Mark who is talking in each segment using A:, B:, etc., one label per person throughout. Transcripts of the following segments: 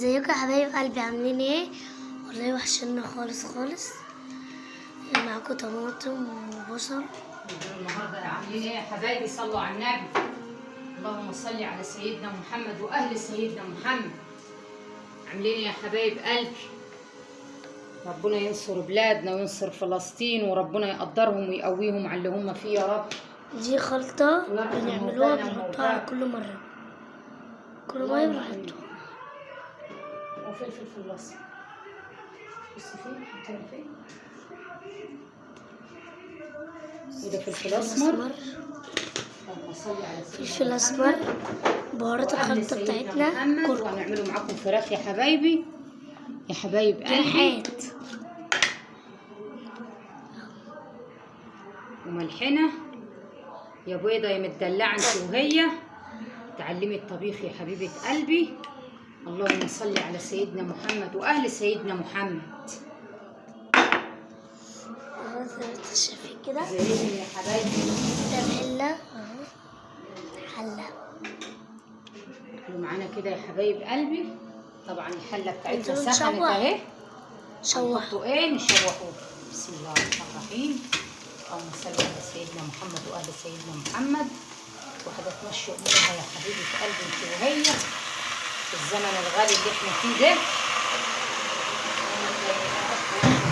A: ازيكم يا حبايب قلبي، عاملين ايه؟ والله وحشنا خالص خالص. معاكم طماطم وبصل.
B: النهارده عاملين ايه يا حبايبي؟ صلوا على النبي. اللهم صل على سيدنا محمد واهل سيدنا محمد. عاملين ايه يا حبايب قلبي؟ ربنا ينصر بلادنا وينصر فلسطين، وربنا يقدرهم ويقويهم على اللي هم فيه يا رب.
A: دي خلطة بنعملوها بنحطها على كل مرة، كل مرة بنحطها.
B: وفلفل في الاسمر. بصي فين؟ حطينا فين؟ وده فلفل اسمر. اللهم صل على سيدنا
A: فلفل اسمر، بهارات الخلطة بتاعتنا كركم.
B: وهنعمله معاكم فراخ يا حبايبي، يا حبايب قلبي.
A: جناحات
B: وملحنة يا بيضة يا مدلعة انت وهي. تعلمي الطبيخ يا حبيبة قلبي. اللهم صل على سيدنا محمد واهل سيدنا محمد.
A: شايفين كده؟
B: زيهم يا حبايبي.
A: ده الحلة اهو، حلة
B: معانا كده يا حبايب قلبي. طبعا الحلة بتاعتنا
A: انتوا
B: سخنت اهي.
A: شوحوا
B: ايه نشوحوه. بسم الله الرحمن الرحيم. اللهم صل على سيدنا محمد واهل سيدنا محمد. واحدة تمشي امورها يا حبيبة قلبي انت وهي في الزمن الغالي اللي احنا فيه ده.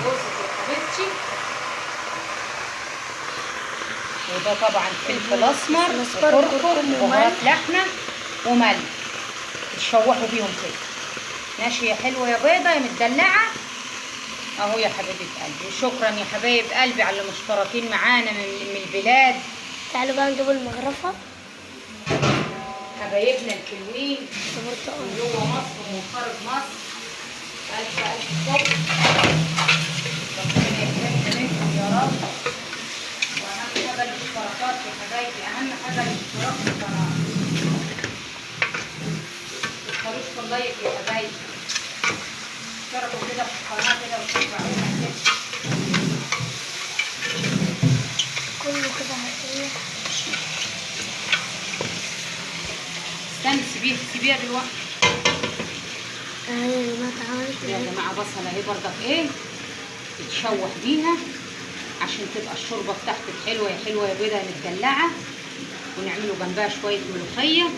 B: جوزك يا حبيبتي. وده طبعا فلفل اسمر وكركم وبهارات لحمه وملح تشوحوا بيهم كده. ماشي يا حلوه يا بيضه يا مدلعه اهو يا حبيبه قلبي. وشكرا يا حبايب قلبي على المشتركين معانا من البلاد.
A: تعالوا بقى نجيب المغرفه
B: حبايبنا الحلوين من جوه مصر ومن خارج مصر. الف شكر. ربنا يكرمنا منكم يا رب. واهم حاجه الاشتراكات يا حبايبي، اهم حاجه الاشتراك في القناه. متنسوش في اللايك يا حبايبي. اشتركوا كده في القناه كده وشجعونا كده.
A: كله كده هتريح.
B: استني سيبيها دلوقتي.
A: اهي يا جماعه اتعملت
B: يا جماعه بصله اهي برضك ايه تتشوح بيها عشان تبقى الشوربه بتاعتك حلوه يا حلوه يا بيضه يا مدلعه. ونعمله جنبها شويه ملوخيه،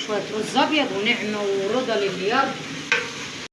B: شويه رز ابيض ونعمه ورضا لليرد.